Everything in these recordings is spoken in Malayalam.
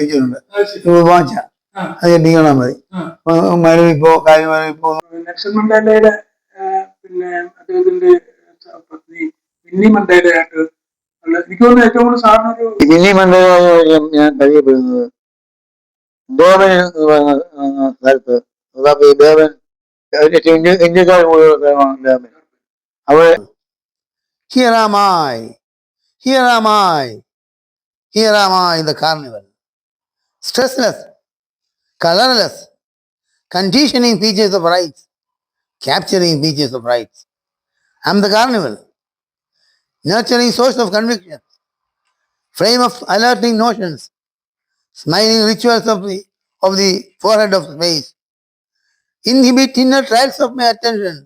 വെച്ചിട്ടുണ്ട്. വാച്ച അത് കെട്ടിക്കണം മതി. മരവിപ്പോ കാര്യം മരവിപ്പോ. നെൽസൺ മണ്ടേലയുടെ പിന്നെ അദ്ദേഹത്തിന്റെ പത്നി വിന്നി മണ്ടേലയായിട്ട് എനിക്ക് തോന്നുന്നു ഏറ്റവും കൂടുതൽ സാറിനൊരു വിന്നി മണ്ടേല ഞാൻ പരിചയപ്പെടുന്നത് ഡേവൻ സ്ഥലത്ത് ഡേവൻ ഇന്ത്യക്കാർ മുഴുവൻ ഡേവൻ. അവിടെ Here am I, here am I, here am I in the carnival. Stressless, colorless, conditioning features of rights, capturing features of rights. I'm the carnival, nurturing source of conviction, frame of alerting notions, smiling rituals of the forehead of space, inhibit inner trials of my attention,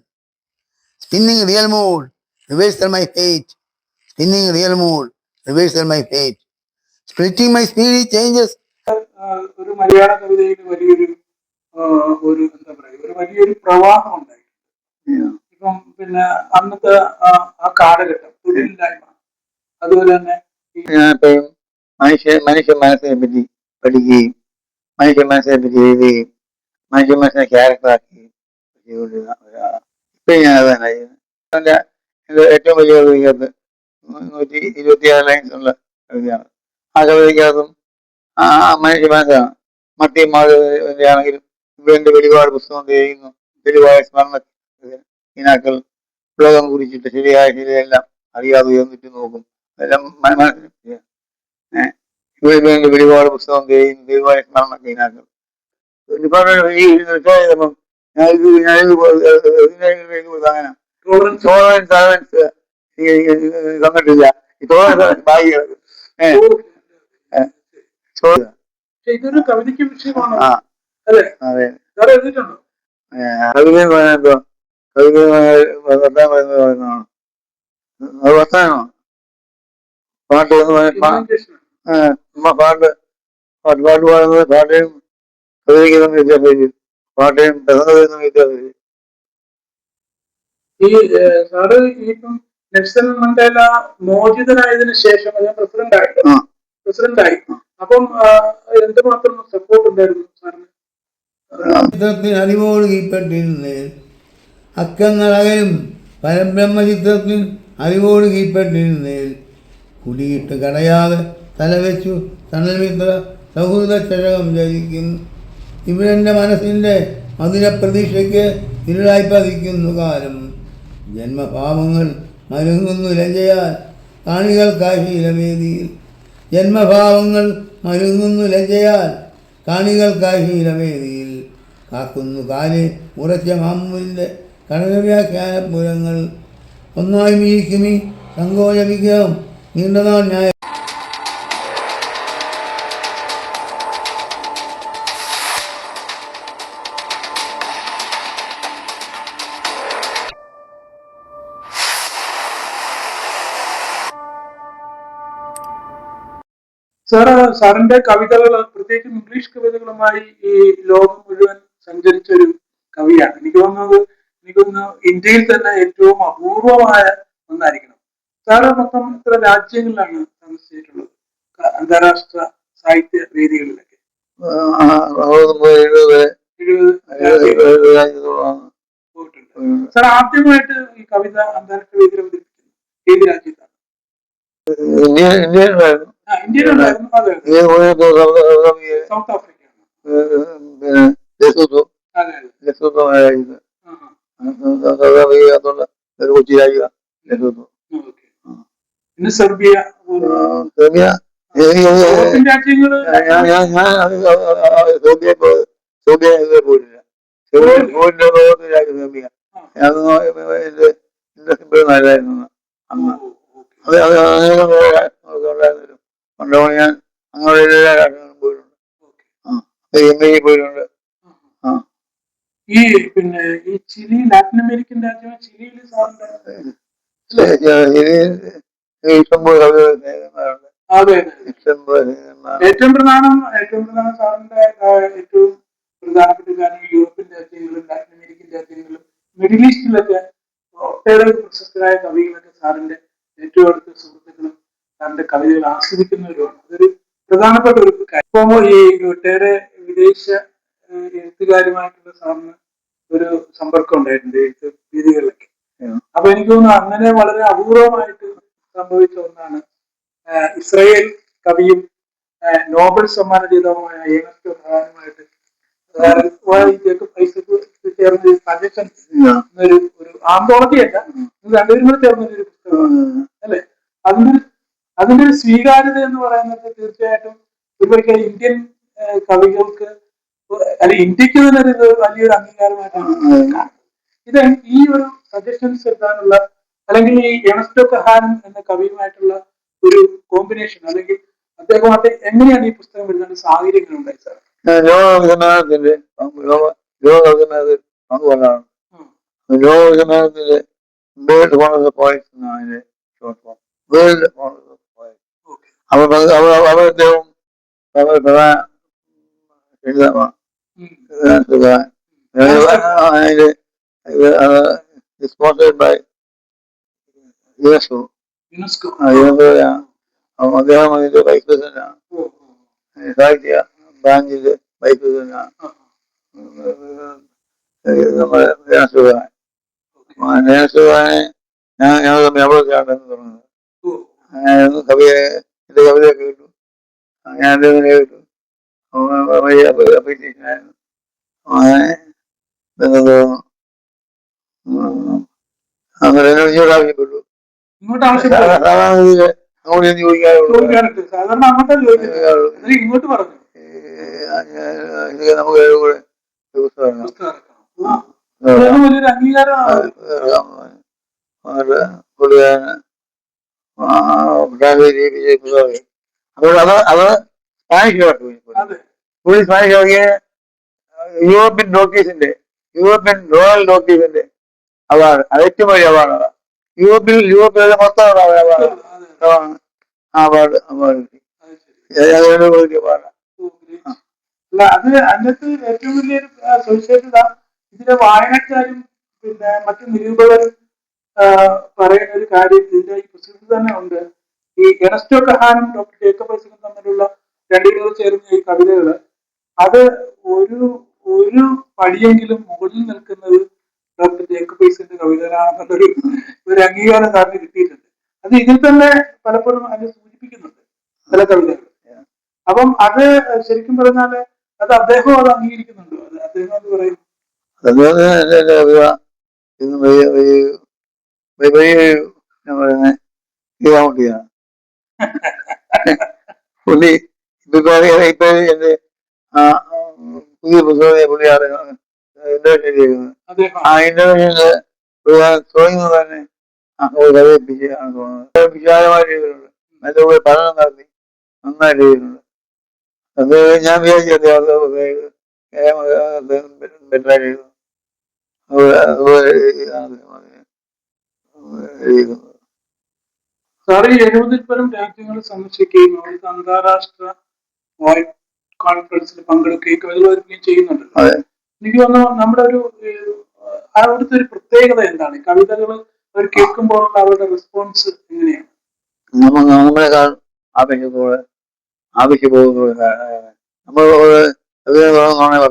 spinning real mood, reversal my fate, spinning real mood, reversal my fate, splitting my speedy changes. ഒരു മലയാള കവിതയിൽ വലിയൊരു ഒരു എന്താ പറയുക ഒരു വലിയൊരു പ്രവാഹം ഉണ്ടായി. ഇപ്പം പിന്നെ അന്നത്തെ ആ കാലഘട്ടം തൊഴിലില്ലായ്മ, അതുപോലെ തന്നെ മനുഷ്യ മനസ്സിനെ പറ്റി പഠിക്കുകയും മനുഷ്യ മനസ്സിനെ പറ്റി എഴുതുകയും മനുഷ്യ മനസ്സിനെ ക്യാരക്ടറാക്കുകയും ഇപ്പൊ ഞാൻ അതാണ് എന്റെ ഏറ്റവും വലിയ കവിതയ്ക്കകത്ത് 126 ലൈൻസ് ഉള്ള കവിതയാണ്. ആ കവിതയ്ക്കകത്തും മനുഷ്യ മനസ്സാണ്. മട്ടി മാധവന്റെ ആണെങ്കിലും ഇവന്റെ വെളിപാട് പുസ്തകം ചെയ്യുന്നു. വെളിവായ സ്മരണ ഇനാക്കൾ ലോകം കുറിച്ചിട്ട് ശരിയായ ശരിയെല്ലാം അറിയാതെ ഉയർന്നിട്ട് നോക്കും. അതെല്ലാം ഇവന്റെ വെളിപാട് പുസ്തകം ചെയ്യുന്നു. വെളിവായ സ്മരണ ഇനാക്കൾ ഒരുപാട് ഈ റിട്ടയർപ്പം തന്നിട്ടില്ല. ഭാഗ്യം ഇതൊരു കവിതയ്ക്ക് വിഷയമാണ്. അതെ വർത്താനോ പാട്ട് പാട്ട് പാടുന്നത് പാട്ടയും കവിതയ്ക്ക് തമ്മിൽ വ്യത്യാസം. പാട്ടയും പ്രസംഗം വ്യത്യാസം. ഈ സാറ് ഇപ്പം നെൽസൺ മണ്ടേല മോചിതനായതിനു ശേഷം പ്രസിഡന്റായി. അപ്പം എന്തുമാത്രം സപ്പോർട്ട് ഉണ്ടായിരുന്നു സാറിന്? ചിത്രത്തിൽ അറിവോട് കീഴ്പ്പെട്ടിരുന്നേൽ അക്കങ്ങളകലും പരബ്രഹ്മചിത്രത്തിൽ അറിവോട് കീഴ്പ്പെട്ടിരുന്നേൽ കുടിയിട്ട് കടയാതെ തലവെച്ചു തണൽമിത്ര സൗഹൃദ ചഴകം ചരിക്കും. ഇവരെൻ്റെ മനസ്സിൻ്റെ മധുര പ്രതീക്ഷയ്ക്ക് ഇരുളായി പതിക്കുന്നു കാലം. ജന്മഭാവങ്ങൾ മരുങ്ങുന്നു ലജ്ജയാൽ കാണികൾക്കായി ശീലവേദിയിൽ. ജന്മഭാവങ്ങൾ മരുങ്ങുന്നു ലജ്ജയാൽ കാണികൾക്കായി ശീലവേദിയിൽ. കാക്കുന്നു കാല് ഉറച്ച മാമൂലിൻ്റെ കടകവ്യാഖ്യാനപുരങ്ങൾ. ഒന്നായി മീക്കുമീ സങ്കോച വിഗ്രഹം നീണ്ടനാൾ ന്യായ. സാറിന്റെ കവിതകൾ പ്രത്യേകിച്ചും ഇംഗ്ലീഷ് കവിതകളുമായി ഈ ലോകം മുഴുവൻ സഞ്ചരിച്ച ഒരു കവിയാണ്. എനിക്ക് തോന്നുന്നു ഇന്ത്യയിൽ തന്നെ ഏറ്റവും അപൂർവമായ ഒന്നായിരിക്കണം. സാറ് മൊത്തം എത്ര രാജ്യങ്ങളിലാണ് താമസിച്ചിട്ടുള്ളത്? അന്താരാഷ്ട്ര സാഹിത്യ വേദികളിലൊക്കെ 70 സാർ ആദ്യമായിട്ട് ഈ കവിത അന്താരാഷ്ട്ര വേദിയിൽ അവതരിപ്പിക്കുന്നത് ഏത് രാജ്യത്താണ്? ഇന്ത്യയിലുണ്ടായിരുന്നു. അതെ, സൗത്ത് ആഫ്രിക്ക. കൊച്ചി രാജ്യം. പിന്നെ സെർബിയ രാജ്യങ്ങള് പോയിട്ടില്ല. സെർബിയ നല്ലതായിരുന്നു അന്ന്. കൊണ്ടുപോയി ഞാൻ അങ്ങനെ എല്ലാ രാജ്യങ്ങളും പോയിട്ടുണ്ട്. പോയിട്ടുണ്ട്. ഈ പിന്നെ ഈ ചിലി ലാറ്റിൻ അമേരിക്കൻ രാജ്യമായ ചിലിയിൽ സാറിന്റെ ഏറ്റവും പ്രധാനം സാറിന്റെ ഏറ്റവും പ്രധാനപ്പെട്ട കാര്യം യൂറോപ്യൻ രാജ്യങ്ങളും ലാറ്റിൻ അമേരിക്കൻ രാജ്യങ്ങളും മിഡിൽ ഈസ്റ്റിലൊക്കെ ഒട്ടേറെ പ്രശസ്തരായ കവികളൊക്കെ സാറിന്റെ ഏറ്റവും അടുത്ത സുഹൃത്തുക്കളും സാറിന്റെ കവിതകൾ ആസ്വദിക്കുന്നവരുമാണ്. അതൊരു പ്രധാനപ്പെട്ട ഒരു കാര്യം. ഇപ്പോ ഈ ഒട്ടേറെ വിദേശ എഴുത്തുകാരുമായിട്ടുള്ള സാറിന് ഒരു സമ്പർക്കം ഉണ്ടായിട്ടുണ്ട് എഴുത്ത് രീതികളിലൊക്കെ. അപ്പൊ എനിക്ക് തോന്നുന്നു അങ്ങനെ വളരെ അപൂർവമായിട്ട് സംഭവിച്ച ഒന്നാണ് ഇസ്രയേൽ കവിയും നോബൽ സമ്മാന ജേതാവുമായ ഏണസ്റ്റ് ഖാനുമായിട്ട് ജേക്കബ് ഐസക് ചേർന്ന് സജഷൻസ് എന്നൊരു ആന്തോളജി അല്ല, രണ്ടുപേരും കൂടെ ചേർന്നൊരു പുസ്തകമാണ് അല്ലെ. അതിന്റെ ഒരു സ്വീകാര്യത എന്ന് പറയുന്നത് തീർച്ചയായിട്ടും ഇവർക്ക് ഇന്ത്യൻ കവികൾക്ക് അല്ലെ ഇന്ത്യക്ക് തന്നെ ഒരു വലിയൊരു അംഗീകാരമായിട്ടാണ് ഇത്. ഈ ഒരു സജഷൻസ് എത്താനുള്ള അല്ലെങ്കിൽ ഈ എണസ്റ്റോ കഹാനും എന്ന കവിയുമായിട്ടുള്ള ഒരു കോമ്പിനേഷൻ അല്ലെങ്കിൽ അദ്ദേഹമായിട്ട് എങ്ങനെയാണ് ഈ പുസ്തകം എഴുതാൻ സാഹചര്യങ്ങൾ ഉണ്ടായി സാർ? ലോകവിജ്ഞാനത്തിന്റെ പങ്കുകൊണ്ടാണ്. ലോകവിജ്ഞാനത്തിന്റെ world phone of the poets എന്നാണ് അതിന്റെ short form. World phone of the poets. അവർ അദ്ദേഹം പ്രധാന എഴുതാമാണ്. Sponsored by UNESCO. അദ്ദേഹം അതിന്റെ വൈസ് പ്രസിഡന്റാണ്. സാഹിത്യ ബാങ്കിന്റെ വൈസ് പ്രസിഡന്റാണ് നമ്മുടെ യുനെസ്കോനെ ഞങ്ങൾ തമ്മിൽ അവിടെയാണ് തുടങ്ങുന്നത്. കവിയെ എന്റെ കവിതയൊക്കെ കിട്ടും, ഞാൻ എന്റെ കേട്ടു അപ്രീസിയേഷനായിരുന്നു. അങ്ങനെ ഇങ്ങോട്ട് ആവശ്യപ്പെട്ടു. ഇങ്ങോട്ട് ആവശ്യപ്പെട്ടു സാധാരണ രീതിയിൽ അങ്ങോട്ട് ചോദിക്കാറുണ്ട്. സാധാരണ അങ്ങോട്ട് ഇങ്ങോട്ട് പറഞ്ഞു നമുക്ക് കൂടെ പുസ്തകം വലിയൊരു അംഗീകാരമാണ്. അത് സ്പാനിഷ് ഇറക്കിയ യൂറോപ്യൻ ഡോക്ടേഴ്സിന്റെ യൂറോപ്യൻ റോയൽ ഡോക്ടേഴ്സിന്റെ അവാർഡ്, അത് ഏറ്റവും വലിയ അവാർഡാണ്. യൂറോപ്പിലെ മൊത്തം അവാർഡ് വലിയ അവാർഡാണ്. അല്ല അത് അതിനകത്ത് ഏറ്റവും വലിയൊരു സവിശേഷത ഇതിന്റെ വായനക്കാരും പിന്നെ മറ്റു നിരൂപകരും പറയുന്ന ഒരു കാര്യം ഇതിന്റെ ഈ പുസ്തകത്തിൽ തന്നെ ഉണ്ട്. ഈ എണസ്റ്റോ കഹാനും ഡോക്ടർ ജേക്കബ് ഐസക്കും തമ്മിലുള്ള രണ്ടുപേരും ചേർന്ന ഈ കവിതകള് അത് ഒരു പടിയെങ്കിലും മുകളിൽ നിൽക്കുന്നത് ഡോക്ടർ ജേക്കബ് ഐസക്കിന്റെ കവിതകളാണെന്നുള്ളൊരു അംഗീകാരം സാറിന് കിട്ടിയിട്ടുണ്ട്. അത് ഇതിൽ തന്നെ പലപ്പോഴും അത് സൂചിപ്പിക്കുന്നുണ്ട് ചില കവിതകൾ. അപ്പം അത് ശരിക്കും പറഞ്ഞാല് അത് അദ്ദേഹം അത് അംഗീകരിക്കുന്നുണ്ടോ? അത് അദ്ദേഹം അത് പറയും. പുള്ളി ഇപ്പൊ എന്റെ പുതിയ പുസ്തകത്തെ പുള്ളിയാണ് ഇന്റർവ്യൂ ചെയ്യുന്നത്. ആ ഇന്റർവ്യൂവില് തുടങ്ങുന്നത് തന്നെ കഥയിപ്പിച്ചാണ് തോന്നുന്നത്. വിശാലമായ രീതിയിലുണ്ട്, നല്ലപോലെ പഠനം നടത്തി നന്നായിട്ട് ചെയ്യുന്നുണ്ട്. അത് ഞാൻ വിചാരിച്ചത് ബെറ്ററായിട്ട് എഴുതുന്നു. സാറ് 70-ൽ പരം രാജ്യങ്ങൾ സന്ദർശിക്കുകയും അവിടുത്തെ അന്താരാഷ്ട്ര കോൺഫറൻസിൽ പങ്കെടുക്കുകയും കവിതകൾ ചെയ്യുന്നുണ്ട്. എനിക്ക് തോന്നുന്നു നമ്മുടെ അവിടുത്തെ ഒരു പ്രത്യേകത എന്താണ്? കവിതകൾ അവർ കേൾക്കുമ്പോഴുള്ള അവരുടെ റെസ്പോൺസ് എങ്ങനെയാണ്? നമ്മളെക്കാൾ ആവശ്യബോധത്തോടെ നമ്മൾ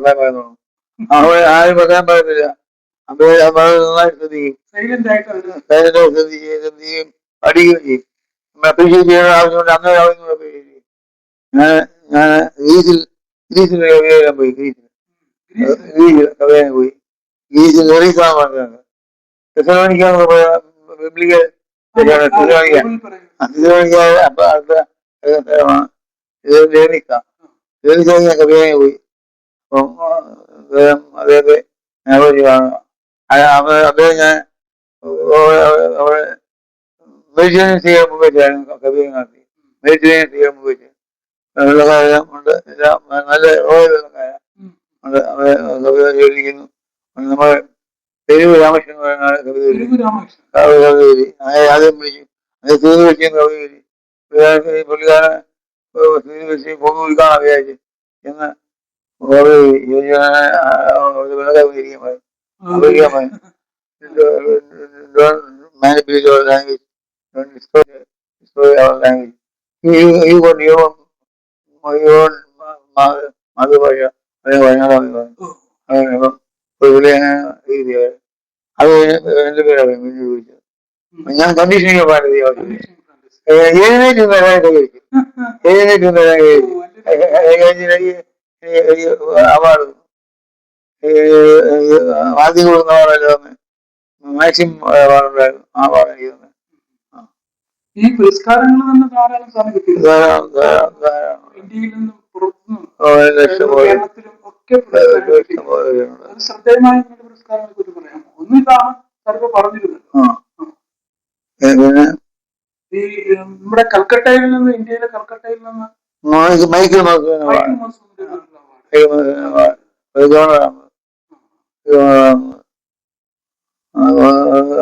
പറയാൻ പറയുന്നു. ആരും പറയാൻ പറയത്തില്ല. നന്നായി ശ്രദ്ധിക്കും, ശ്രദ്ധിക്കുകയും പഠിക്കുകയും ചെയ്യും. അപ്രീഷിയേറ്റ് ചെയ്യുന്ന ആവശ്യമുണ്ട്. അങ്ങനെ ആവശ്യം അപ്രീഷിയേറ്റ് ചെയ്യും. ഞാൻ ഗ്രീസിൽ കവിതയെല്ലാം പോയി. ഗ്രീസിൽ കവിതയെ പോയി. ഗ്രീസിൽ എറീസാന്ന് പറഞ്ഞാണ് തെസലോനിക്കാന്ന് പോയ ബിബ്ലിക്കൽ അപ്പൊ അടുത്ത സ്ഥലമാണ് ലേനിക്ക കവിതയെ പോയി. അപ്പം അദ്ദേഹത്തെ ഞാൻ പോയി കാണുക. അദ്ദേഹം ഞാൻ അവിടെ മെഡിറ്റേറിയൻ ചെയ്യാൻ പോയിട്ടായിരുന്നു കവിത നടത്തി. മെഡിറ്റേറിയൻ ചെയ്യാൻ പോയിട്ട് വെള്ളക്കാരെല്ലാം ഉണ്ട്, എല്ലാം നല്ല റോയലക്കാരാണ്. കവിത ചോദിക്കുന്നു. നമ്മളെ തെരുവ് രാമകൃഷ്ണൻ കവിത ആദ്യം വിളിച്ചു. അത് തീർന്നു വെച്ചും കവിത പുള്ളിക്കാരൻ വെച്ച് പൊങ്ങി വിൽക്കാൻ വിചാരിച്ചു എന്ന് manipulate our language, don't destroy our language. You got your own മാതൃഭാഷ വയനാട് രീതിയായി അത് എന്റെ പേരാണ് ചോദിച്ചത്. ഞാൻ കണ്ടീഷനിങ് പാടി എഴുന്നേറ്റ് വരാനായിട്ട് കഴിക്കും. എഴുന്നേറ്റ് വരാൻ അവാർഡ് ആദ്യം കൊടുക്കുന്ന അവാർഡല്ലോ മാക്സിമം അവാർഡുണ്ടായിരുന്നു. ആ അവാർഡ് എനിക്ക് തന്നെ. ഈ പുരസ്കാരങ്ങൾ തന്നെ ധാരാളം സമയം കിട്ടി. ഇന്ത്യയിൽ നിന്നും പുറത്തുനിന്നും കേരളത്തിലും ഒക്കെ ശ്രദ്ധേയമായ പുരസ്കാരങ്ങളെ കുറിച്ച് പറയാമോ? ഒന്നിതാണ് സാറിപ്പോ പറഞ്ഞിരുന്നത്. ഈ നമ്മുടെ കൽക്കട്ടയിൽ നിന്ന്, ഇന്ത്യയിലെ കൽക്കട്ടയിൽ നിന്ന് മൈക്കിൾ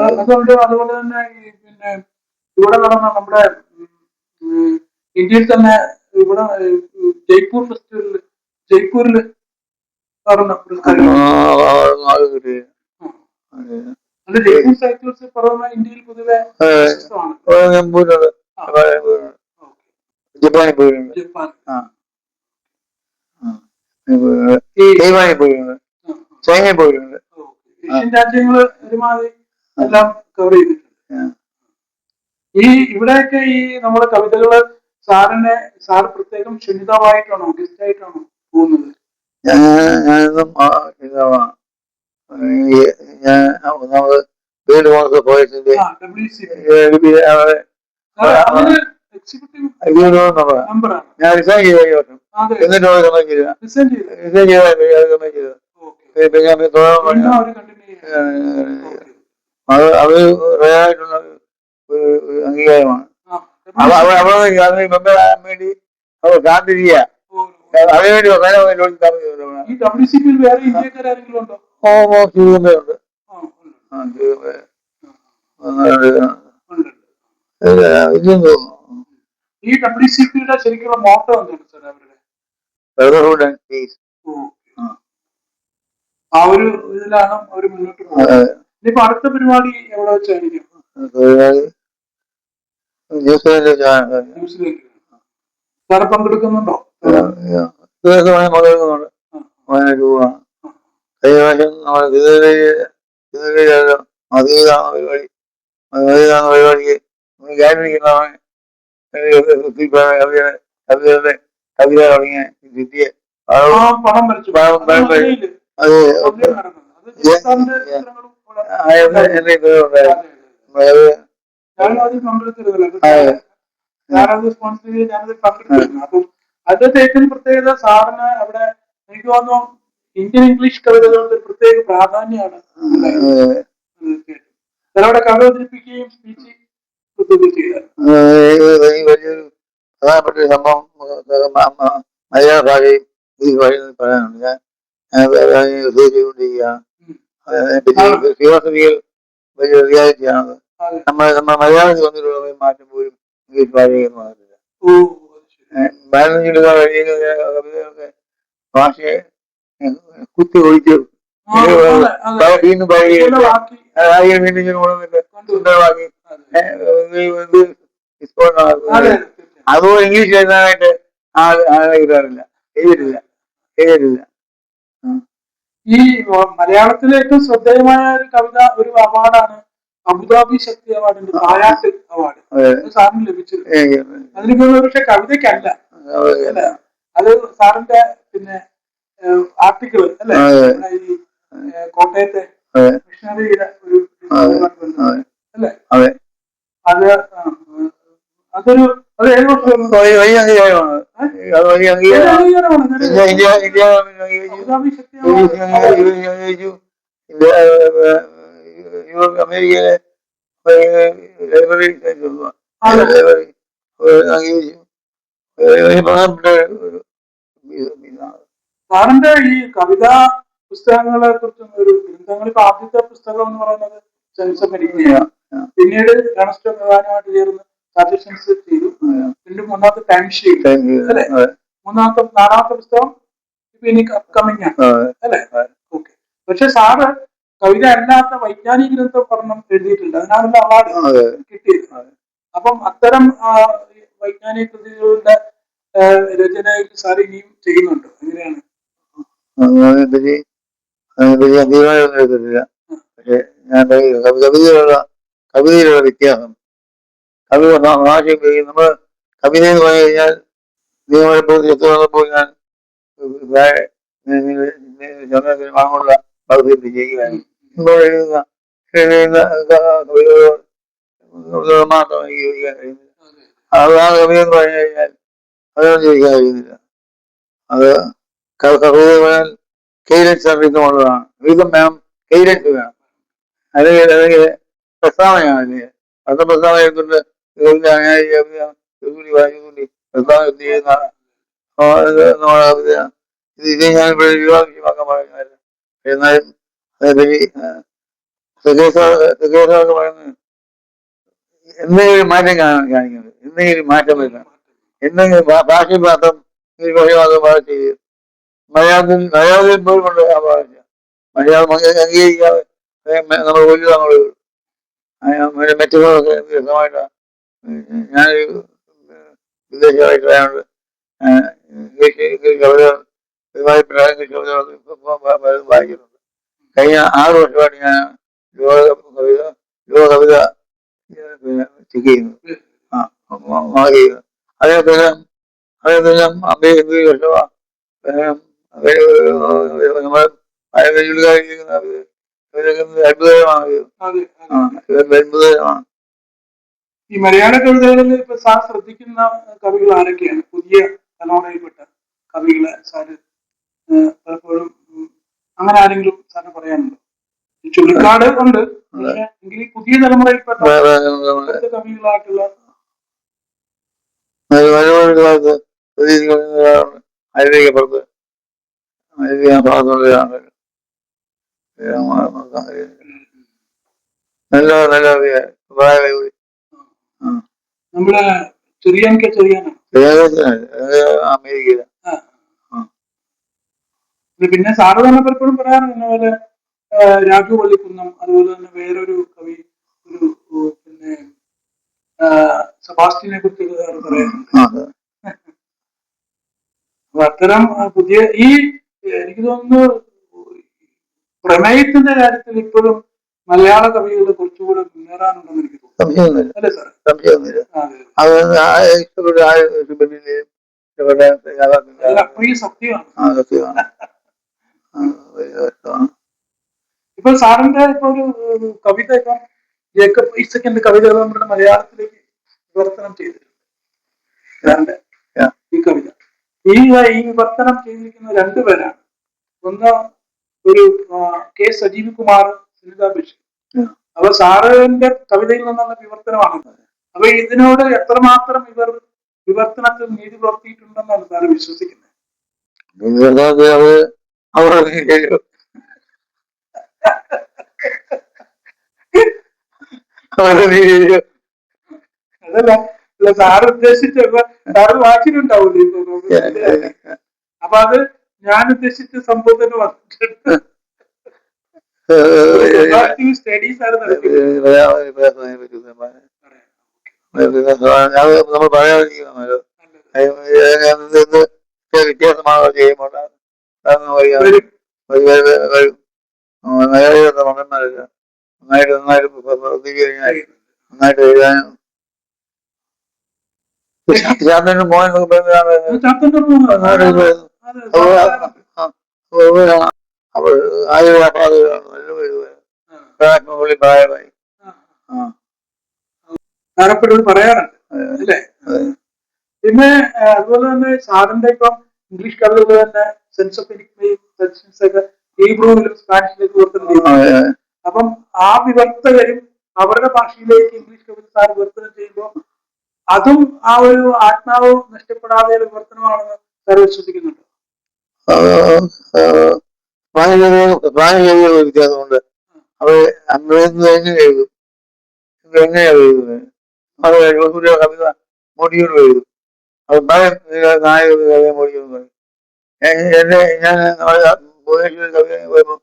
അതുകൊണ്ട് അതുപോലെ തന്നെ ഈ പിന്നെ ഇവിടെ നടന്ന നമ്മുടെ ഇന്ത്യയിൽ തന്നെ ഇവിടെ ജയ്പൂർ ഫെസ്റ്റിവലില് ജയ്പൂരില് നടന്ന ജയ്പൂർ സൈക്കിൾസ് പറഞ്ഞ ഇന്ത്യയിൽ പൊതുവെ ജപ്പാനിൽ പോയിട്ടുണ്ട്. ചൈനയിൽ പോയിട്ടുണ്ട്. ഏഷ്യൻ രാജ്യങ്ങള് ഒരുമാതിരി എല്ലാം കവർ ചെയ്തിട്ടുണ്ട്. ഈ ഇവിടെയൊക്കെ ഈ നമ്മുടെ കവിതകള് സാർ പ്രത്യേകം ക്ഷണിതമായിട്ടാണോ ഗസ്റ്റായിട്ടാണോ പോകുന്നത്? ഞാനിന്നും ഞാൻ ഒന്നാമത് വേൾഡ് കോൺഗ്രസ് പോയതിന്റെ ഞാൻ റിസൈൻ ചെയ്ത വർഷം എന്നിട്ട് റിസൈൻ ചെയ്ത അത് റേറായിട്ടുള്ള ഒരു അംഗീകാരമാണ്. അവിടെ മെമ്പറാകാൻ വേണ്ടി അവർ കാത്തിരിക്കുക. അതിനുവേണ്ടി ഈ WCPയുടെ ശരിക്കുള്ള മോട്ടോ എന്താണ് സാർ അവരുടെ? ആ ഒരു ഇതിലാണ് അവർ മുന്നോട്ട് പോകുന്നത്. ഇനിയിപ്പോ അടുത്ത പരിപാടി എവിടെ വെച്ചായിരിക്കും? ന്യൂസിലേക്ക് സാറ് പങ്കെടുക്കുന്നുണ്ടോ? പങ്കെടുക്കുന്നുണ്ട്. പരിപാടിക്ക് ഞാനിരിക്കുന്നതാണ് കവിത തുടങ്ങിയ വിദ്യ എന്റെ അപ്പം അതിന്റെ പ്രത്യേകത സാറിന് അവിടെ എനിക്ക് തോന്നുന്നു ഇന്ത്യൻ ഇംഗ്ലീഷ് കവിതകളുടെ പ്രത്യേക പ്രാധാന്യമാണ്. അവിടെ കവിത അവതരിപ്പിക്കുകയും സ്പീച്ച് ചെയ്താൽ വലിയൊരു പ്രധാനപ്പെട്ട ഒരു സംഭവം മലയാള ഭാഷയിൽ ഈ ഭാഷയിൽ പറയാനുണ്ട്. ഞാൻ ചെയ്തുകൊണ്ടിരിക്കുകയാണ്. ഫിലോസഫിയിൽ വലിയ റിയാലിറ്റിയാണത്. നമ്മൾ മലയാളത്തിൽ വന്നിട്ടുള്ള മാറ്റം പോലും ഇംഗ്ലീഷ് ഭാഷയിൽ മാറില്ല. ബാലൻസ് കവിതയൊക്കെ ഭാഷയെ കുത്തി ഒഴിച്ച് വീണ്ടും സുന്ദരമാക്കി അതുപോലെ ഇംഗ്ലീഷ് എഴുതാനായിട്ട് എഴുതാറില്ല, എഴുതിയിട്ടില്ല. ഈ മലയാളത്തിലെ ഏറ്റവും ശ്രദ്ധേയമായ ഒരു കവിത, ഒരു അവാർഡാണ് അബുദാബി ശക്തി അവാർഡിന്റെ താരാട്ട് അവാർഡ്. സാറിന് ലഭിച്ചത്. അതിന് പക്ഷെ കവിതയ്ക്കല്ല, അത് സാറിന്റെ പിന്നെ ആർട്ടിക്കിൾ അല്ലെ, ഈ കോട്ടയത്തെ മിഷണറിയുടെ ഒരു അല്ലെ, അത് അതൊരു അത് ഏത് വർഷം അമേരിക്കയിലെ ലൈബ്രറി സാറിന്റെ ഈ കവിതാ പുസ്തകങ്ങളെ കുറിച്ചും ഒരു ഗ്രന്ഥങ്ങൾക്ക് ആദ്യത്തെ പുസ്തകം എന്ന് പറയുന്നത് സെൻസമരിക്കുകയാണ്. പിന്നീട് ഗണസ്റ്റ് പ്രധാനമായിട്ട് ചേർന്ന് സജഷൻസ് ചെയ്തു. പിന്നെ മൂന്നാമത്തെ ടൈം ഷീറ്റ് അല്ലെ, നാലാമത്തെ പുസ്തകം ഇനി അപ്കമിങ് ആണ് അല്ലെ. ഓക്കെ. പക്ഷെ സാറ് കവിത അല്ലാത്ത വൈജ്ഞാനിക ഗ്രന്ഥം പഠനം എഴുതിയിട്ടുണ്ട്, അതിനാണല്ലോ അവാർഡ് കിട്ടിയത്. അപ്പം അത്തരം വൈജ്ഞാനിക കൃതികളുടെ രചനയിൽ സാർ ഇനിയും ചെയ്യുന്നുണ്ട്? എങ്ങനെയാണ്? അതിനെപ്പറ്റി അധികമായൊന്നും എഴുതുന്നില്ല. പക്ഷെ ഞാൻ കവിതയിലുള്ള വ്യത്യാസം, കവി ഭാഷയും നമ്മൾ കവിത എന്ന് പറഞ്ഞു കഴിഞ്ഞാൽ നിയമപ്രതി വന്നപ്പോൾ ഞാൻ വാങ്ങുള്ള പദ്ധതി ചെയ്യുകയാണ്. ഇപ്പോൾ എഴുതുന്ന കവിതകൾ മാത്രം എനിക്ക് ചോദിക്കാൻ കഴിയുന്നില്ല. അത് ആ കവിത എന്ന് പറഞ്ഞു കഴിഞ്ഞാൽ അതൊന്നും ചോദിക്കാൻ കഴിയുന്നില്ല. അത് കവിത പറയാൻ കെയ്ലൻസ് റിതമുള്ളതാണ്. റിതം വേണം, കെയ്ലൻസ് വേണം. അല്ലെങ്കിൽ പ്രസ്താവനയാണ്. അടുത്ത പ്രസ്താവന എടുത്തിട്ട് പ്രസ്താവന ചെയ്യുന്ന ഇത് ഞാൻ ഇവിടെ വിവാദമാക്കാൻ പറയുന്നതല്ല. എന്നാലും അതേപറ്റി സുഖേഷൊക്കെ പറയുന്നത് എന്തെങ്കിലും മാറ്റം കാണിക്കുന്നത്, എന്തെങ്കിലും മാറ്റം വരുന്നത്, എന്തെങ്കിലും ഭാഷ മാത്രം ഭാഷ ചെയ്ത് മലയാളത്തിൽ പോലും കൊണ്ട് ആ ഭാഷ മലയാളം അംഗീകരിക്കാതെ നമ്മൾ കൊല്ലുക എന്നുള്ളത്. മറ്റുള്ളതൊക്കെ വ്യക്തമായിട്ട് ഞാനൊരു വിദേശമായിട്ടായതുകൊണ്ട് വായിക്കുന്നുണ്ട്. കഴിഞ്ഞ 6 വർഷമായിട്ട് ഞാൻ ലോക കവിത ചെക്ക് ചെയ്യുന്നു. അതേസമയം നമ്മുടെ അത്ഭുതകരമാണ്. അത്ഭുതകരമാണ്. ഈ മലയാള കവിതകളിൽ ഇപ്പൊ സാർ ശ്രദ്ധിക്കുന്ന കവികൾ ആരൊക്കെയാണ്? പുതിയ തലമുറയിൽപ്പെട്ട കവികളെ സാറ് പലപ്പോഴും അങ്ങനെ ആരെങ്കിലും സാറിന് പറയാനുണ്ടോ? ചുള്ളിക്കാട് ഉണ്ട്, പക്ഷെ എങ്കിൽ പുതിയ തലമുറയിൽപ്പെട്ട കവികളായിട്ടുള്ള ആരോഗ്യപ്പുറത്ത് നല്ല നല്ല നമ്മളെ ചെറിയാനാണ് അമേരിക്കയില. പിന്നെ സാറ് തന്നെ പലപ്പോഴും പറയാറുണ്ട് പോലെ രാഘു വള്ളിക്കുന്നം, അതുപോലെ തന്നെ വേറൊരു കവി ഒരു പിന്നെ സെബാസ്റ്റ്യനെ കുറിച്ച് പറയാറുണ്ട്. അപ്പൊ അത്തരം പുതിയ ഈ എനിക്ക് തോന്നുന്നു പ്രണയത്തിന്റെ കാര്യത്തിൽ ഇപ്പോഴും മലയാള കവികളുടെ കുറച്ചുകൂടെ മുന്നേറാനുണ്ടെന്ന് എനിക്ക് തോന്നുന്നു. അല്ലേ സാർ? സത്യമാണ്. ഇപ്പൊ സാറിന്റെ ഇപ്പൊ ഒരു കവിത ഇപ്പം ജേക്കബ് ഐസക്കിന്റെ കവിതകൾ നമ്മുടെ മലയാളത്തിലേക്ക് വിവർത്തനം ചെയ്തിട്ടുണ്ട്. ഈ കവിത ഈ വിവർത്തനം ചെയ്തിരിക്കുന്ന 2 പേരാണ്. ഒന്ന് ഒരു കെ സജീവ് കുമാർ, സുനിത ബഷീർ. അപ്പൊ സാറിന്റെ കവിതയിൽ നിന്നുള്ള വിവർത്തനമാണ്. അപ്പൊ ഇതിനോട് എത്രമാത്രം ഇവർ വിവർത്തനത്തിൽ നീതി പുലർത്തിയിട്ടുണ്ടെന്നാണ് സാറ് വിശ്വസിക്കുന്നത്? അതല്ല സാറ് ഉദ്ദേശിച്ച സാറ് വായിച്ചിട്ടുണ്ടാവില്ലേ? അപ്പൊ അത് ഞാൻ ഉദ്ദേശിച്ച സംഭവം തന്നെ വന്നിട്ടുണ്ട്. സ്റ്റഡീസ് ആണ് നമ്മൾ പറയാതിരിക്കുന്നത് വ്യത്യാസമാണോ ചെയ്യുമ്പോൾ മലയാളികളുടെ മകന്മാരല്ല നന്നായിട്ട് പ്രതികരിക്കാൻ നന്നായിട്ട് എഴുതാനും ശാന്തന്റെ മോൻ അവർ പ്രായമായി ധാരാളം പറയാറുണ്ട് അല്ലേ? പിന്നെ അതുപോലെ തന്നെ സാറിന്റെ ഇപ്പം ഇംഗ്ലീഷ് കവിതകൾ തന്നെ സെൻസ് ഓഫ് എനിക്മയും ഒക്കെ ഹീബ്രുവിലും സ്പാനിഷിലേക്ക് വിവർത്തനം ചെയ്യുന്നു. അപ്പം ആ വിവർത്തകരും അവരുടെ ഭാഷയിലേക്ക് ഇംഗ്ലീഷ് കവിത സാർ വിവർത്തനം ചെയ്യുമ്പോൾ അതും ആ ഒരു ആത്മാവ് നഷ്ടപ്പെടാതെ വിവർത്തനമാണെന്ന് സാർ വിശ്വസിക്കുന്നുണ്ട്. വ്യത്യാസമുണ്ട്. അവർ എങ്ങനെ എഴുതും, എങ്ങനെയാ എഴുതുന്നത്? അത് കവിത മോഡിയോട് എഴുതും. അത് നായക മോഡിയോട് പറയും. ഞാൻ ഭുവനേശ്വരി കവിത പോയപ്പോ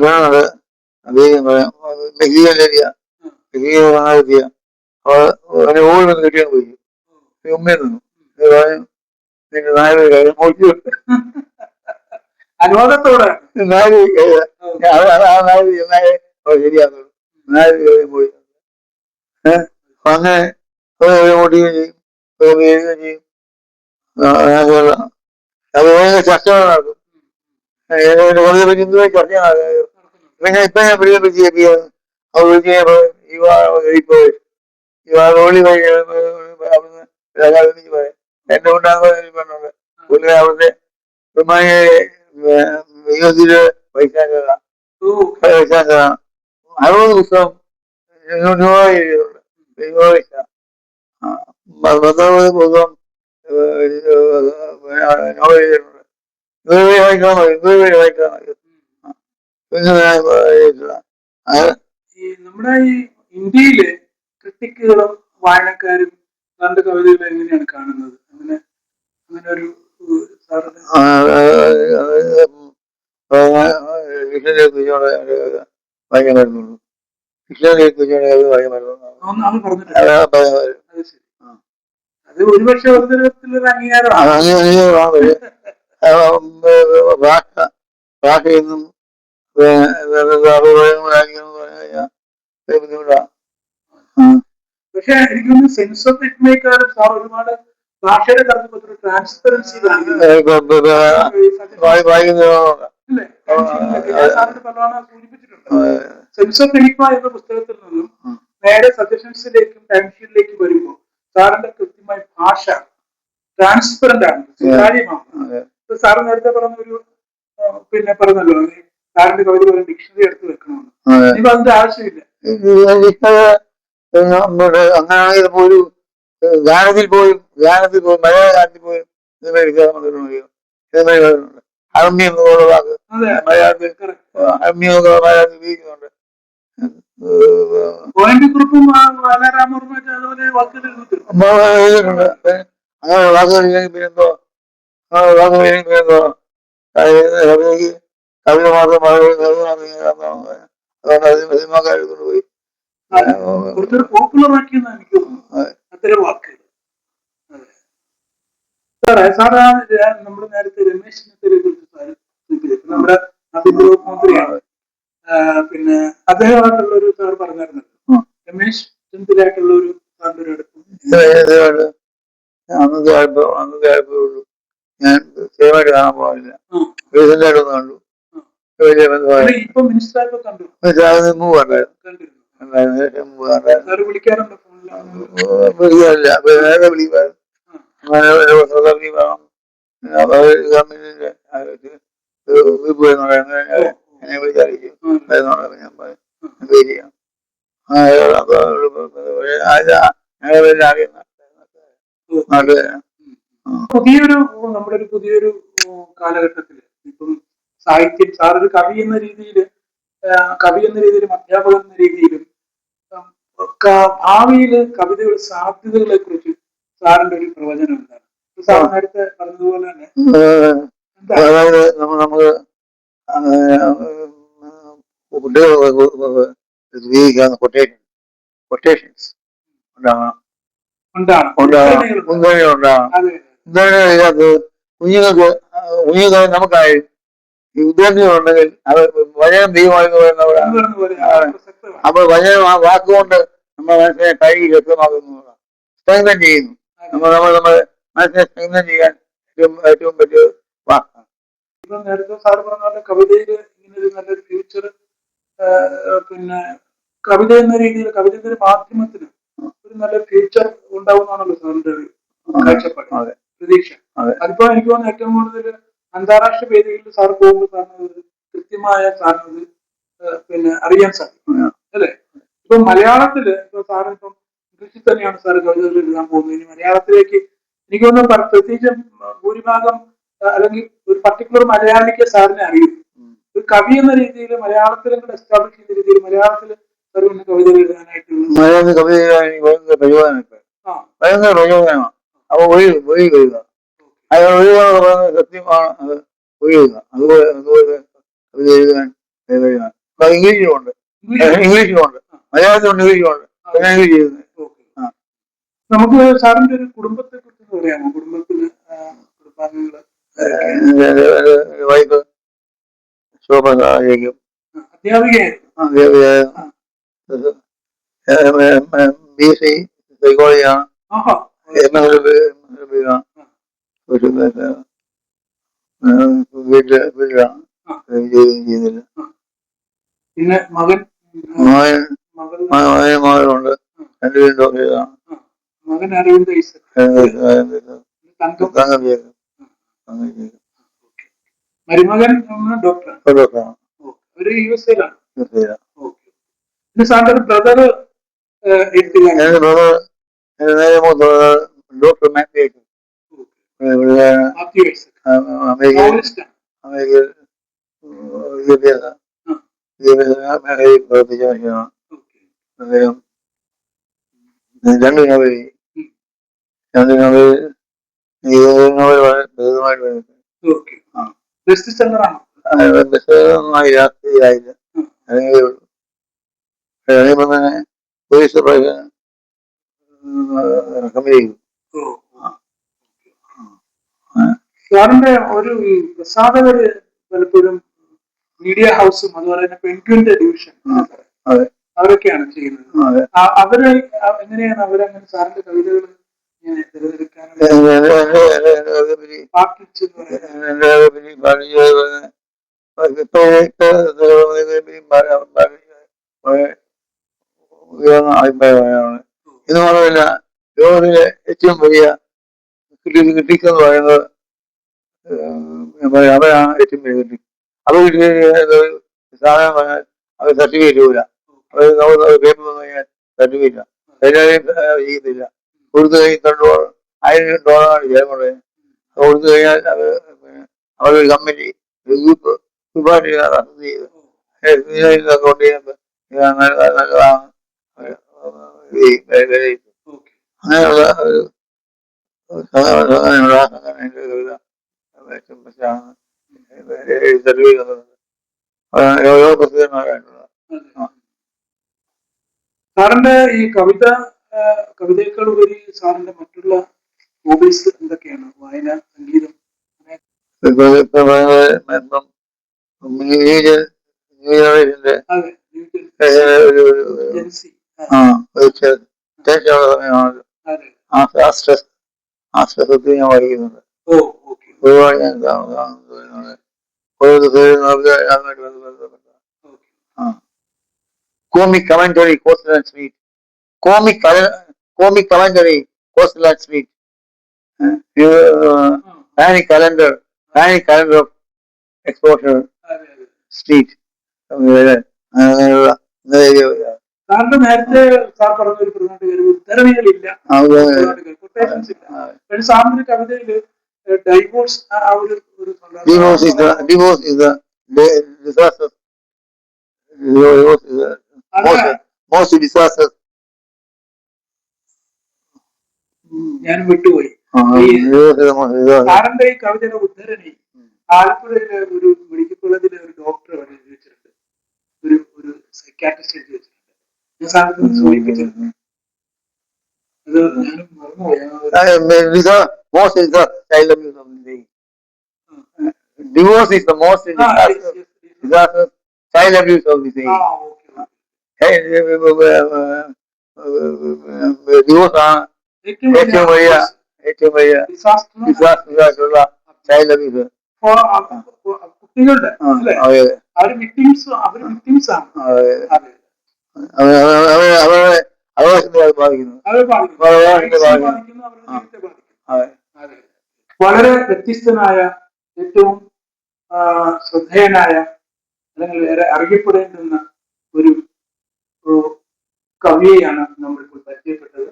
പറയണത് അദ്ദേഹം പറയാം മെഹീയ ലേരിയ ഓടി വന്ന് കെട്ടിയാൽ പോയി. ഉമ്മയിൽ നിന്നു പിന്നെ 4 കാര്യം പോയി അനുവാദത്തോടെ 4 ശരിയാകുള്ളൂ 4 കാര്യം പോയി അങ്ങനെ ഓടുകയും ചെയ്യും വീഴുകയും ചെയ്യും. അത് ചർച്ച നടക്കും. വളരെ വലിയ ചർച്ച നടക്കും. പിന്നെ ഇപ്പൊ ഞാൻ വിളിച്ച് അത് വിളിച്ച് റോഡി വഴി അവിടുന്ന് എന്റെ കൊണ്ടാകുന്നുണ്ട് പുള്ളി അവിടുത്തെ യൂസില് പൈസ 60 പുസ്തകം 200 പൈസ 19 പുസ്തകം നോവൽ എഴുതിയിട്ടുണ്ട്. 100 വായിക്കാൻ മതി 100 വായിക്കാൻ മതി. നമ്മുടെ ഈ ഇന്ത്യയിലെ ക്രിട്ടിക്കുകളും വായനക്കാരും സാറിന്റെ കവിതകൾ എങ്ങനെയാണ് കാണുന്നത്? അങ്ങനെ അങ്ങനെ ഒരു സാറിന് വായിക്കാൻ പറ്റുന്നുള്ളൂ. അത് ഒരുപക്ഷെ ഒരു തരത്തിലൊരു അംഗീകാരമാണ്. ഭാഷയൊന്നും പക്ഷെ എനിക്കൊന്ന് സെൻസ് ഓഫ് ഇറ്റ്മേക്കാളും സാർ ഒരുപാട് ഭാഷയുടെ കാര്യത്തിൽ ട്രാൻസ്പെറൻസി സൂചിപ്പിച്ചിട്ടുണ്ട്. സെൻസ് ഓഫ് എനിക്മ എന്ന പുസ്തകത്തിൽ നിന്നും നേരെ സജഷൻസിലേക്കും ടൈംഷീറ്റിലേക്കും വരുമ്പോൾ സാറിന്റെ കൃത്യമായ ഭാഷ ട്രാൻസ്പെറന്റ് ആണ്, സുതാര്യമാണ്. സാറ് നേരത്തെ പറഞ്ഞൊരു പിന്നെ പറഞ്ഞല്ലോ സാറിന്റെ കവിത പോലെ ഡിക്ഷണറി എടുത്ത് വെക്കണമെന്ന്. ഇനിയിപ്പോ അതിന്റെ ആവശ്യമില്ല. അങ്ങനെയാണെങ്കിൽ പോലും ഗാനത്തിൽ പോലും മലയാള ഗാനത്തിൽ പോലും അമ്യം എന്നുള്ള വാക്ക് മലയാളത്തിൽ മലയാളത്തിൽ ഉപയോഗിക്കുന്നുണ്ട്. അങ്ങനെ വാക്കുകൾ പിന്നെന്തോ കവിത മാത്രം സിനിമാക്കാർ കൊണ്ടുപോയി പോപ്പുലർ ആക്കിയെന്ന് എനിക്ക് തോന്നുന്നു അത്തരം വാക്കുകൾ. സാറേ നമ്മൾ നേരത്തെ രമേശ് ചെന്നിത്തലയെ കുറിച്ച് നമ്മുടെ ആഭ്യന്തര മന്ത്രിയാണ്. പിന്നെ അദ്ദേഹമായിട്ടുള്ള ഒരു സാർ പറഞ്ഞായിരുന്നു രമേശ് ചെന്നിത്തലയായിട്ടുള്ള ഒരു സാറിന്റെ ഒരു അടുപ്പം. അന്നത്തെ ആയപ്പോഴുള്ളൂ. ഞാൻ സ്ഥിരമായിട്ട് കാണാൻ പോകാറില്ല. റീസെന്റായിട്ടൊന്നും കണ്ടു. ഇപ്പൊ മിനിസ്റ്റർ ആയപ്പോ കണ്ടു. വിളിക്കാറില്ല. നേരെ വിളിക്കാറ് ഗവൺമെന്റിന്റെ എന്നെ വിളിച്ചറിയിക്കും. ഞാൻ ചെയ്യാം. പുതിയൊരു നമ്മുടെ ഒരു പുതിയൊരു കാലഘട്ടത്തില് ഇപ്പം സാഹിത്യം സാറൊരു കവി എന്ന രീതിയിലും അധ്യാപകൻ എന്ന രീതിയിലും ഭാവിയില് കവിതയുടെ സാധ്യതകളെ കുറിച്ച് സാറിന്റെ ഒരു പ്രവചനം എന്താണ്? സാർ നേരത്തെ പറഞ്ഞതുപോലെ തന്നെ അതായത് നമുക്ക് ഉപയോഗിക്കാവുന്ന കൊട്ടേഷൻസ് ഉണ്ടാകണം. കുഞ്ഞുങ്ങൾക്ക് നമുക്കായി വിദ്യാർത്ഥികളുണ്ടെങ്കിൽ അത് വചനം ദൈവമായെന്ന് പറയുന്നവരാണ്. അപ്പൊ വചനം ആ വാക്കുകൊണ്ട് നമ്മുടെ മനസ്സിനെ കഴുകി വ്യക്തമാക്കുന്നതാണ്, സ്ട്രെങ്തൻ ചെയ്യുന്നു. നമ്മുടെ മനസ്സിനെ സ്ട്രെങ്തൻ ചെയ്യാൻ ഏറ്റവും പറ്റിയ വാക്കാണ്. ഇപ്പം നേരത്തെ സാർ പറഞ്ഞ കവിതയിൽ ഇങ്ങനെ ഒരു നല്ലൊരു ഫ്യൂച്ചർ പിന്നെ കവിത എന്ന രീതിയിൽ കവിതയുടെ ഒരു മാധ്യമത്തിന് ഒരു നല്ലൊരു ഫ്യൂച്ചർ ഉണ്ടാവുന്നതാണല്ലോ സാറിന്റെ ഒരു കാഴ്ചപ്പാട്, പ്രതീക്ഷ. അതിപ്പോ എനിക്ക് തോന്നുന്നു ഏറ്റവും കൂടുതൽ അന്താരാഷ്ട്ര വേദികളിൽ സാർ പോകുമ്പോൾ സാറിന് കൃത്യമായ സാറിനത് പിന്നെ അറിയാൻ സാധിക്കും അല്ലെ? ഇപ്പൊ മലയാളത്തില് ഇപ്പൊ സാറ് ഇപ്പം ഇംഗ്ലീഷിൽ തന്നെയാണ് സാർ കവിതകൾ എഴുതാൻ പോകുന്നത്. ഇനി മലയാളത്തിലേക്ക് എനിക്ക് തോന്നുന്നു പ്രത്യേകിച്ച് ഭൂരിഭാഗം അല്ലെങ്കിൽ ഒരു പർട്ടിക്കുലർ മലയാളിക്ക് സാറിനെ അറിയും. ഒരു കവി എന്ന രീതിയിൽ മലയാളത്തിലും കൂടെ എസ്റ്റാബ്ലിഷ് ചെയ്ത രീതിയിൽ മലയാളത്തിൽ സാറിന് കവിതകൾ എഴുതാനായിട്ടുള്ള പ്രയോജനമാണ്. അപ്പൊ ഒഴിയുക അത് ഒഴിവാന്ന് പറയുന്നത് സത്യമാണ്. അത് ഒഴിയുക അതുപോലെ കവിത എഴുതാൻ ഇംഗ്ലീഷിലുമുണ്ട്, മലയാളത്തിലുണ്ട്, ഇംഗ്ലീഷിലുണ്ട്. ഇംഗ്ലീഷ് ചെയ്യുന്നത് നമുക്ക് സാറിന്റെ ഒരു കുടുംബത്തെ കുറിച്ച് പറയാമോ? കുടുംബത്തില് കുടുംബാംഗങ്ങള് വൈഫ് ശോഭ സഹായിക്കും, അധ്യാപികയായിരുന്നു. BSc സൈക്കോളജിയാണ്, ആഹാ. വീട്ടിലാണ് ചെയ്യുന്നില്ല. പിന്നെ മകൻ മകളുണ്ട്, രണ്ടുപേരും ഡോക്ടറാണ്. മകൻ അരവിന്ദ് മരുമകൻ ഡോക്ടറാണ്. ഒരു USA-ലാണ്. പിന്നെ സാറിന്റെ ഒരു ബ്രദർ ഡോക്ടർ മാത്യു അമേരിക്കയിൽ വിദ്യാഭ്യാസ മേഖലയിൽ പ്രവർത്തിച്ച മനുഷ്യനാണ് അദ്ദേഹം. രണ്ട് നോവൽ വളരെ ലളിതമായിട്ട് ആയില്ല. അതേപോലെ തന്നെ പോലീസ് റെക്കമെൻഡ് ചെയ്തു. സാറിന്റെ ഒരു പ്രസാധകര് പലപ്പോഴും മീഡിയ ഹൗസും അതുപോലെ തന്നെ പെൻഗ്വിന്റെ ഡിവിഷൻ അവരൊക്കെയാണ് ചെയ്യുന്നത്. അവര് എങ്ങനെയാണ് അവരങ്ങനെ സാറിന്റെ കവിതകൾ ഉയർന്ന അഭിപ്രായമാണ്. എന്ന് മാത്രമല്ല, ലോകത്തിലെ ഏറ്റവും വലിയ ക്രിട്ടിക് എന്ന് പറയുന്നത് അവരാണ് ഏറ്റവും വലിയ ക്രിട്ടിക്. അവർ സാധനം പറഞ്ഞാൽ അവർ സർട്ടിഫിക്കറ്റ് പോല, അവർ പേപ്പർ വന്നു കഴിഞ്ഞാൽ സർട്ടിഫിക്കറ്റ് എല്ലാവരെയും ചെയ്യത്തില്ല. കൊടുത്തു കഴിഞ്ഞാൽ $1000 ജയമുള്ളത് കൊടുത്തു കഴിഞ്ഞാൽ അവരൊരു കമ്പനി ഗ്രൂപ്പ് ശുപാർശ ചെയ്ത് അക്കൗണ്ട് ചെയ്യുന്നത് നല്ലതാണ് അങ്ങനെയുള്ള ഒരു കവിത ഓരോ പ്രസിദ്ധന്മാരായിട്ടുള്ള. സാറിന്റെ ഈ കവിതയേക്കാൾ ഉപരി സാറിന്റെ മറ്റുള്ള ഹോബീസ് എന്തൊക്കെയാണ്? വായന, സംഗീതം? ആശ്രസത്തിൽ ഞാൻ വായിക്കുന്നുണ്ട്. ഒരുപാട് ഞാൻ കാണുന്നുണ്ട്. ഓരോ ദിവസമായിട്ട് ബന്ധപ്പെട്ട comic commentary coastal and sweet, comic commentary coastal and sweet, panic calendar of exposure street. സാറിന്റെ നേരത്തെ സാർ പറഞ്ഞ ഒരു പ്രധാന കാര്യം ഉദ്ധരണികളില്ല, സാറിന്റെ കവിതയില് ഡൈവോഴ്സ് ഞാൻ വിട്ടുപോയി. സാറിന്റെ ഈ കവിതയുടെ ഉദ്ധരണി ആലപ്പുഴയിലെ ഒരു മെഡിക്കൽ കോളേജിലെ ഒരു ഡോക്ടർ എഴുതി വെച്ചിട്ടുണ്ട്, ഒരു സൈക്യാട്രിസ്റ്റ് എഴുതി വെച്ചിട്ടുണ്ട്. ഞാൻ സാറിന് സൂചിപ്പിച്ചിരുന്നു. അത് ഞാനും മറന്നുപോയി. Divorce is the most disastrous child abuse of the day. Divorce ആണ് ഏറ്റവും വലിയ ഡിസാസ്റ്ററായിട്ടുള്ള ചൈൽഡ് അബ്യൂസ് കുട്ടികളുടെ അവര് വിക്ടിംസ് ആണ്. അവരുടെ അവകാശത്തെ ബാധിക്കുന്നു. വളരെ വ്യത്യസ്തനായ, ഏറ്റവും ശ്രദ്ധേയനായ, അല്ലെങ്കിൽ ഏറെ അറിയപ്പെടേണ്ടുന്ന ഒരു കവിയെയാണ് നമ്മളിപ്പോൾ പരിചയപ്പെട്ടത്.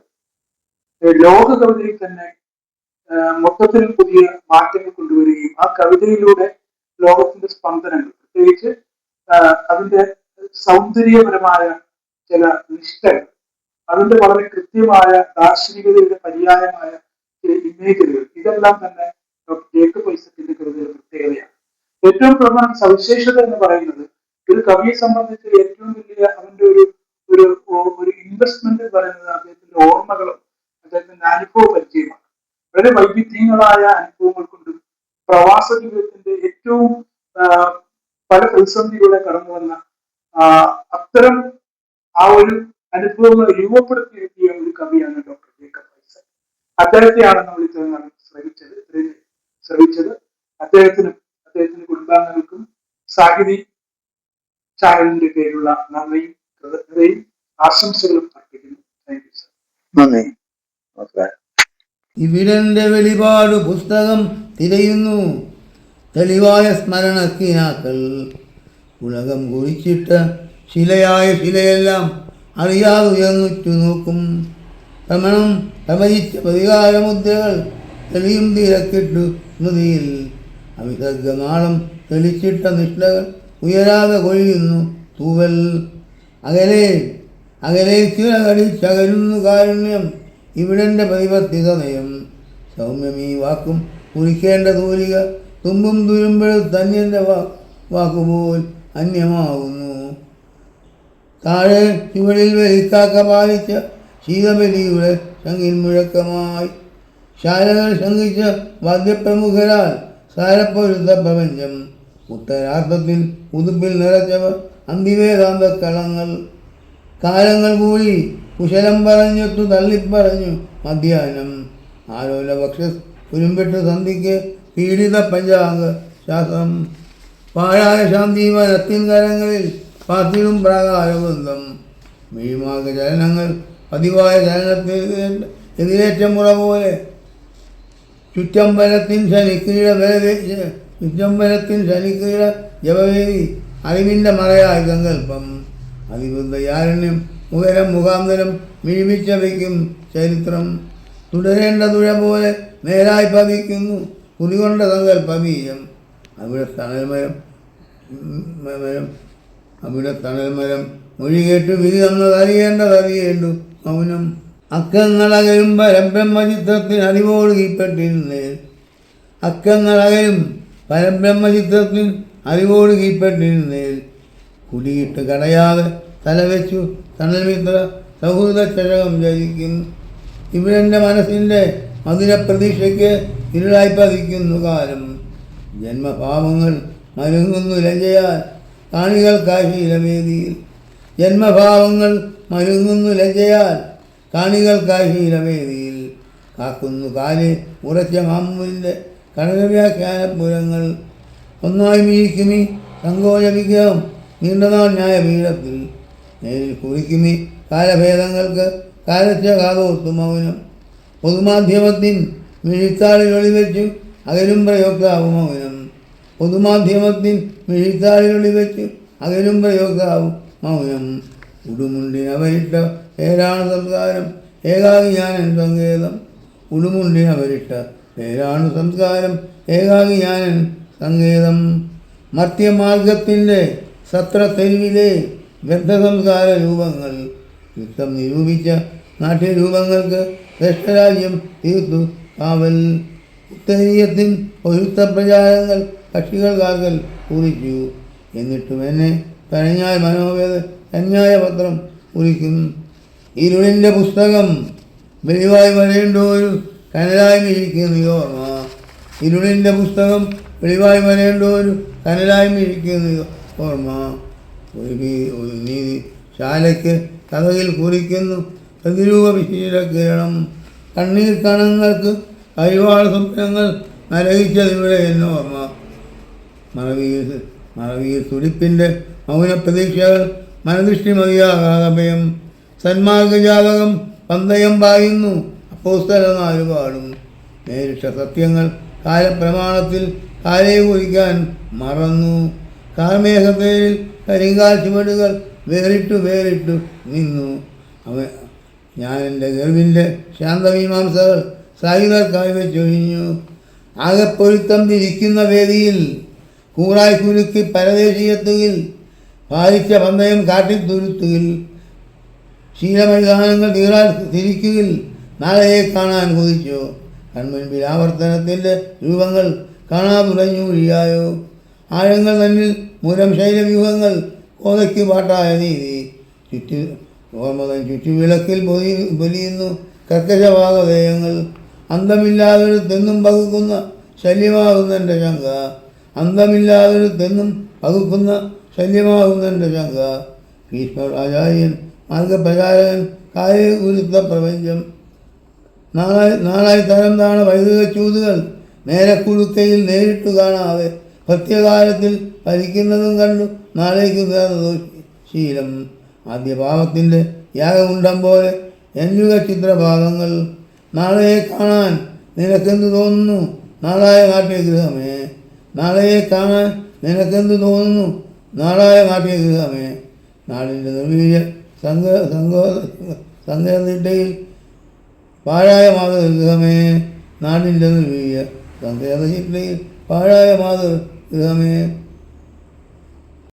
ലോക കവിതയിൽ തന്നെ മൊത്തത്തിൽ പുതിയ മാറ്റങ്ങൾ കൊണ്ടുവരികയും ആ കവിതയിലൂടെ ലോകത്തിന്റെ സ്പന്ദനങ്ങൾ, പ്രത്യേകിച്ച് അതിന്റെ സൗന്ദര്യപരമായ ചില നിഷ്ഠകൾ, അതിന്റെ വളരെ കൃത്യമായ ദാർശനികതയുടെ പര്യായമായ ചില ഇമേജുകൾ, ഇതെല്ലാം തന്നെ ഡോക്ടർ ജേക്കബ് ഐസക്കിന്റെ കവിതയുടെ പ്രത്യേകതയാണ്. ഏറ്റവും പ്രധാന സവിശേഷത എന്ന് പറയുന്നത്, ഒരു കവിയെ സംബന്ധിച്ച് ഏറ്റവും വലിയ അവന്റെ ഒരു ഇൻവെസ്റ്റ്മെന്റ് എന്ന് പറയുന്നത് അദ്ദേഹത്തിന്റെ ഓർമ്മകളും അദ്ദേഹത്തിന്റെ വളരെ വൈവിധ്യങ്ങളായ അനുഭവങ്ങൾ കൊണ്ടും പ്രവാസ ജീവിതത്തിന്റെ ഏറ്റവും പല പ്രതിസന്ധികളെ കടന്നു വന്ന അത്തരം ആ ഒരു അനുഭവങ്ങൾ രൂപപ്പെടുത്തിയെത്തിയ ഒരു കവിയാണ് ഡോക്ടർ ജേക്കബ് ഫൈസൽ. അദ്ദേഹത്തെയാണ് നമ്മൾ ഇത്രയും ശ്രമിച്ചത്. അദ്ദേഹത്തിന്റെ കുടുംബാംഗങ്ങൾക്കും സാഹിതി ചാനലിന്റെ പേരിലുള്ള നന്ദിയും കൃതജ്ഞതയും ആശംസകളും അർപ്പിക്കുന്നു. Thank you sir. നന്ദി. നമസ്കാരം. ഇവിടന്റെ വെളിപാട് പുസ്തകം തിരയുന്നു തെളിവായ സ്മരണക്കിനാക്കൾ. ഉലകം കുറിച്ചിട്ട ശിലയായ ശിലയെല്ലാം അറിയാതെ ഉയർന്നുറ്റു നോക്കും. പ്രമയിച്ച പ്രതികാരമുദ്രകൾ തെളിയും തിരക്കിട്ടു സ്മൃതിയിൽ. അവിസർഗനാളം തെളിച്ചിട്ട നിഷ്ഠകൾ ഉയരാതെ കൊഴിയുന്നു തൂവൽ. അകലെ ചിറകടിച്ചകരുന്നു കാരുണ്യം ഇവിടന്റെ പരിവർത്തിത നയം. സൗമ്യമീ വാക്കും കുറിക്കേണ്ട തൂലിക തുമ്പും തുരുമ്പഴും തന്യന്റെ വാക്കുപോൽ അന്യമാകുന്നു. താഴെ ചുവടിൽ വെലിക്കാക്ക പാലിച്ച ശീതബലിയുടെ ശംഖിൽ മുഴക്കമായി ശാലകൾ ശങ്കിച്ച വാദ്യപ്രമുഖരാൽ സാരപ്പൊരുത്ത പ്രപഞ്ചം. ഉത്തരാർത്ഥത്തിൽ ഉതുപ്പിൽ നിറച്ചവർ അന്തിവേദാന്ത കളങ്ങൾ. കാലങ്ങൾ കൂടി കുശലം പറഞ്ഞൊത്തു തള്ളിപ്പറഞ്ഞു മധ്യാഹ്നം. ആലോല വക്ഷസ് കുരുമ്പിട്ട് സന്ധിക്ക് പീഡിത പഞ്ചാംഗ ശാസ്ത്രം. പാഴായ ശാന്തിവനത്തിൻ കരങ്ങളിൽ പാത്തിടും പ്രാകാരവൃന്ദം. മിഴിമാക ചലനങ്ങൾ പതിവായ ചലനത്തിന് എതിരേറ്റ മുറ പോലെ ചുറ്റമ്പലത്തിൻ ശനിക്രീഡ ജപവേദി അറിവിൻ്റെ മറയായ സങ്കല്പം. അതിബുദ്ധയാരണ്യം മുഖാന്തരം മിഴിമിച്ചവയ്ക്കും ചരിത്രം. തുടരേണ്ട തുഴ പോലെ നേരായി പതിക്കുന്നു കുറികൊണ്ട സങ്കല്പ ബീജം. അവിടെ തണൽമരം മൊഴി കേട്ടു വിധി തന്നതറിയേണ്ടതറിയേണ്ടു മൗനം. അക്കങ്ങളകലും പരബ്രഹ്മചിത്രത്തിന് അറിവോട് കീഴ്പ്പെട്ടിരുന്നേൽ കുടിയിട്ട് കടയാതെ തലവെച്ചു തണൽമിത്ര സൗഹൃദ ചഴകം ജയിക്കുന്നു. ഇവരെൻ്റെ മനസ്സിൻ്റെ മധുര പ്രതീക്ഷയ്ക്ക് ഇരുളായി പതിക്കുന്നു കാലം. ജന്മഭാവങ്ങൾ മരുങ്ങുന്നു ലജ്ജയാൽ കാണികൾക്കായി ശീലവേദിയിൽ. ശീലവേദിയിൽ കാക്കുന്നു കാല് ഉറച്ച മാമൂലിൻ്റെ കടകവ്യാഖ്യാനപുരങ്ങൾ. ഒന്നായി മീക്കുമി സങ്കോച വിഗ്രഹം നീണ്ടനാൾ ന്യായപീഠത്തിൽ. നേരിൽ കുറിക്കുമി കാലഭേദങ്ങൾക്ക് കാലച്ച കാതോർത്തു മൗനം. പൊതുമാധ്യമത്തിൻ മിഴിത്താളിൽ ഒളിവെച്ചു അകലും പ്രയോക്താവും മൗനം. ഉടുമുണ്ടിനവരിട്ട പേരാണ് സംസ്കാരം ഏകാകി ഞാനൻ സങ്കേതം. ഉടുമുണ്ടിനവരിട്ട പേരാണ് സംസ്കാരം ഏകാകി ഞാനൻ സങ്കേതം. മർത്യമാർഗത്തിൻ്റെ സത്രത്തെരുവിലെ വ്യർത്ഥസംസ്കാര രൂപങ്ങൾ. യുദ്ധം നിരൂപിച്ച നാട്യരൂപങ്ങൾക്ക് ശ്രേഷ്ഠരാജ്യം തീർത്തു കാവൽ. ഉത്തരീയത്തിൻ ഒരുത്ത പ്രചാരങ്ങൾ കക്ഷികൾ കാക്കൽ കുറിച്ചു. എന്നിട്ടും എന്നെ തഴഞ്ഞായ മനോവേദ അന്യായ പത്രം കുറിക്കും. ഇരുളിൻ്റെ പുസ്തകം വെളിവായി വരേണ്ട ഒരു കനലായി മിഴിക്കുന്ന ഓർമ്മ. ഇരുളിൻ്റെ പുസ്തകം വെളിവായി വരേണ്ട ഒരു കനലായി മിഴിക്കുന്ന ഓർമ്മ. ഒരു നീതി ശാലയ്ക്ക് കഥകിൽ കുറിക്കുന്നു പ്രതിരൂപ വിശീല കിരണം. കണ്ണീർ കണങ്ങൾക്ക് കഴിവാള സ്വപ്നങ്ങൾ നരകിച്ചതിവിടെ എന്നോർമ്മ. മറവിയിൽ തുടിപ്പിൻ്റെ മൗനപ്രതീക്ഷകൾ മനദൃഷ്ടി മതിയാകാഭയം. സന്മാർഗജാതകം പന്തയം പായുന്നു അപ്പോസ്തല നാലുപാടും. നേരിട്ട സത്യങ്ങൾ കാലപ്രമാണത്തിൽ കാലേ കുറിക്കാൻ മറന്നു. കാർമേഘത്തേരിൽ കരിങ്കാൽ ചുവടുകൾ വേറിട്ടു നിന്നു. ഞാൻ എൻ്റെ ഗർവിൻ്റെ ശാന്തമീമാംസകൾ സായുധർക്കായി വെച്ചൊഴിഞ്ഞു. ആകെപ്പൊരുത്തം തിരിക്കുന്ന വേദിയിൽ കൂറായി കുലുക്കി പരദേശീയത്തുകിൽ പാലിച്ച പന്തയം കാട്ടിത്തുരുത്തുകിൽ ശീലമൈതാനങ്ങൾ തീരാൻ തിരിക്കുകിൽ നാളെയെ കാണാൻ കൊതിച്ചോ. കൺമുൻപിൽ ആവർത്തനത്തിൻ്റെ രൂപങ്ങൾ കാണാതുടഞ്ഞു ഒഴിയായോ. ആഴങ്ങൾ തന്നിൽ മൂലം ശൈലവ്യൂഹങ്ങൾ കോതയ്ക്ക് പാട്ടായ നീതി. ഓർമ്മതൻ ചുറ്റുവിളക്കിൽ പൊലിയുന്നു കർക്കശഭാഗതയങ്ങൾ. അന്തമില്ലാതൊരു പകുക്കുന്ന ശല്യമാകുന്നെൻ്റെ ശങ്ക. അന്തമില്ലാതൊരു പകുക്കുന്ന ശല്യമാകുന്നെൻ്റെ ശങ്ക. ഭീഷ്മർ ആചാര്യൻ മാർഗപ്രചാരകൻ കാര്യഗുരുത്വ പ്രപഞ്ചം. നാളായി തരം താണ വൈദിക ചൂതുകൾ നേരെ കുടുക്കയിൽ നേരിട്ടു കാണാതെ പ്രത്യകാലത്തിൽ ഭരിക്കുന്നതും കണ്ടു നാളേക്ക് നേർന്നതോ ശീലം. ആദ്യ പാപത്തിൻ്റെ യാഗമുണ്ടം പോലെ എന്നുക ചിത്രഭാഗങ്ങൾ. നാളെയെ കാണാൻ നിനക്കെന്ത് തോന്നുന്നു നാളായ നാട്യഗൃഹമേ. നാളെയെ കാണാൻ നിനക്കെന്ത് തോന്നുന്നു നാളായ നാട്യഗൃഹമേ. നാടിൻ്റെ നിർവീര്യ സങ്കേതത്തിട്ടയിൽ പാഴായ മാതൃഗൃഹമേ. നാടിൻ്റെ നിർവീര്യ സങ്കേതത്തിട്ടയിൽ പാഴായ മാതൃഗൃഹമേ.